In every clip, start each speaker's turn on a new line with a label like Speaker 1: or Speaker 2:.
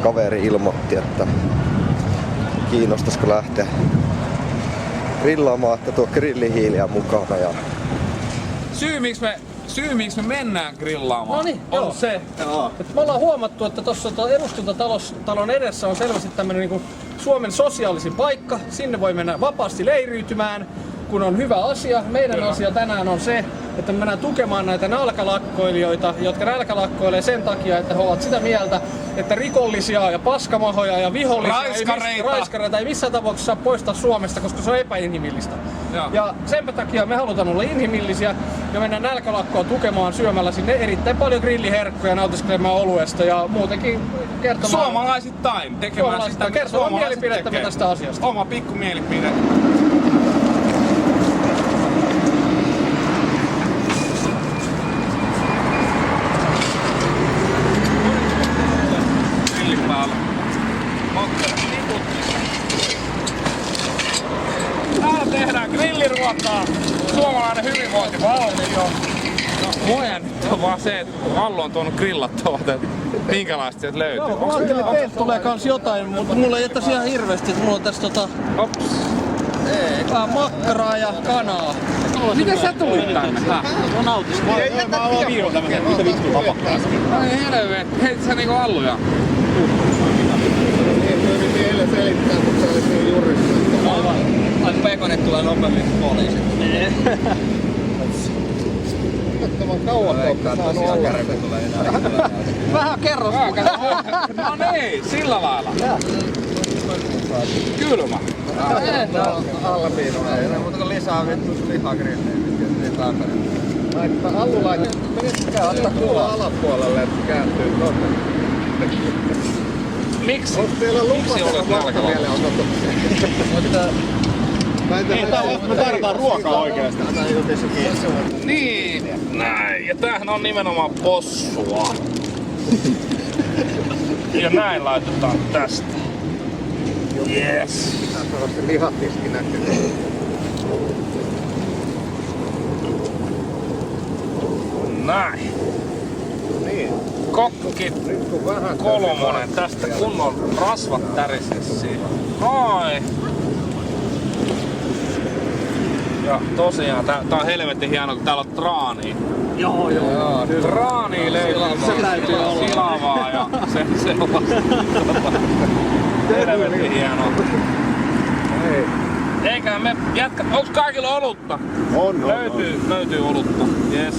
Speaker 1: kaveri ilmoitti, että kiinnostaisiko lähteä grillaamaan, että tuo grillihiiliä mukana. Ja
Speaker 2: Syy miksi me mennään grillaamaan
Speaker 3: No niin,
Speaker 2: on se,
Speaker 3: että me ollaan huomattu, että tuossa eduskuntatalon edessä on selvästi tämmönen niinku Suomen sosiaalisin paikka. Sinne voi mennä vapaasti leiriytymään, kun on hyvä asia. Meidän asia tänään on se, että me mennään tukemaan näitä nälkälakkoilijoita, jotka nälkälakkoilee sen takia, että he ovat sitä mieltä, että rikollisia ja paskamahoja ja vihollisia raiskareita ei missään tapauksessa saa poistaa Suomesta, koska se on epäinhimillistä. Ja senpä takia me halutaan olla inhimillisiä ja mennään nälkälakkoa tukemaan syömällä sinne erittäin paljon grilliherkkuja, nautiskelemaan oluesta ja muutenkin kertomaan
Speaker 2: suomalaisittain tekemään sitä, mitä
Speaker 3: kertomaan mielipidettämme tästä asiasta.
Speaker 2: Oma pikku mielipide. Täällä tehdään grilliruokaa. Suomalainen hyvinvointivaltio. Moja nyt on vaan se, että Allu on tuonut grillattavat, että minkälaista sieltä löytyy.
Speaker 3: Mä ajattelin, että teiltä tulee kans jotain, mutta mulla ei tässä ihan hirveästi. Mulla on tässä makkaraa ja kanaa.
Speaker 2: Miten sä tulit tänne?
Speaker 3: No nautis.
Speaker 4: Mä aloin viirolta, mitä vittu tapahtuu.
Speaker 2: Ai helvetti, heitit sä niinku Alluja?
Speaker 1: yritin eilen selittää, mutta se oli siinä jurissa.
Speaker 3: Ai pekonit tulee nopeammin kuin poliisit.
Speaker 1: Katsomaan kauan tuolta saa olla.
Speaker 3: Vähän kerro.
Speaker 2: No niin, sillä lailla. Kylmä.
Speaker 1: Alpiino.
Speaker 3: Ei ole muuta kuin lisää vittu lihagrilliä.
Speaker 1: Laittaa Allu laittaa. Menisikään ottaa kuva alapuolelle, että kääntyy tonne.
Speaker 2: Miksi?
Speaker 1: Onko teillä lupassa matkamielenosoituksia?
Speaker 4: Me tarvitaan ruokaa oikeesti.
Speaker 2: Niin, näin. Ja tämähän on nimenomaan possua. Ja näin laitetaan tästä. Yes.
Speaker 1: Pitää saada se lihatiski näkyy.
Speaker 2: Näin.
Speaker 1: Niin.
Speaker 2: Kokki kolmonen tästä kunnon rasvat tärisee siihen. Ai. Ja tosiaan tää on helvetin hieno, kun täällä on traania.
Speaker 3: Joo.
Speaker 2: Traania löytyy.
Speaker 3: Se täytyy olla.
Speaker 2: Silavaa ja se on vasta. Helvetin hienoa.
Speaker 1: Ei.
Speaker 2: Eiköhän me jätkä. Onks kaikilla olutta?
Speaker 4: On.
Speaker 2: Löytyy olutta. Yes.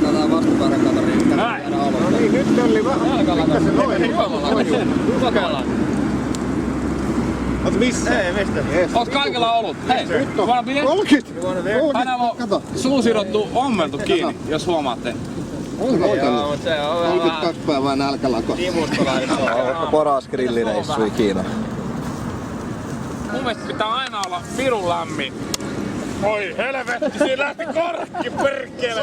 Speaker 3: Saadaan vastapäärän katoriin.
Speaker 2: Näin.
Speaker 1: No niin, nyt oli vähän. Mitä se noin?
Speaker 3: Kokeillaan.
Speaker 4: Oot missä?
Speaker 3: Ei, mistä?
Speaker 2: Onks kaikilla olut? Hei,
Speaker 1: Nyt on.
Speaker 2: wanna be?
Speaker 1: 30.
Speaker 2: Hänellä on suusirottu ommeltu kiinni, jos huomaatte.
Speaker 3: Joo, mut se on vähän
Speaker 1: 32 päivää nälkälakossa.
Speaker 3: imustolainen.
Speaker 1: Paras grillireissu ikinä.
Speaker 2: Mun mielestä pitää aina olla pirun lämmin. Oi helvetti, siinä lähti korkki perkele!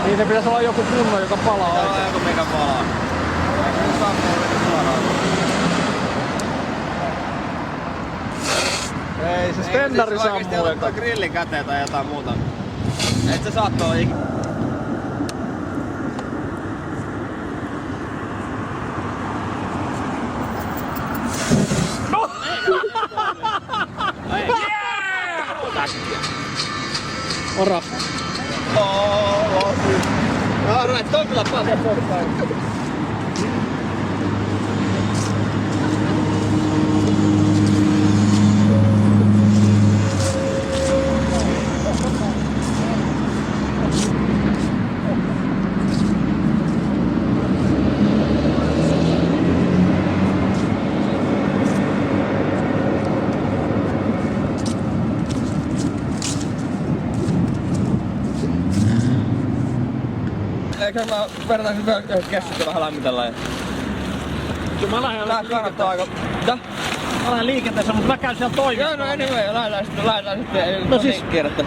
Speaker 3: Niin se pitäisi olla joku kunno, joka palaa oikein.
Speaker 5: Joku mikä palaa.
Speaker 3: Ei se stendari
Speaker 5: Oikeesti
Speaker 3: sammuu.
Speaker 5: ottaa grillin käteen tai jotain muuta. Et se saattoi ikinä.
Speaker 3: Ora.
Speaker 5: Alright, toi kyllä pääsee.
Speaker 3: Eikö mä vertaisin vielä kessut vähän lämmitellä? Kyllä mä lähden liikenteessä. Mä lähden liikenteessä, mutta mä käyn siellä toimistolla.
Speaker 5: Joo, no anyway, lähdetään sitten
Speaker 3: No siis-
Speaker 5: kierrättä.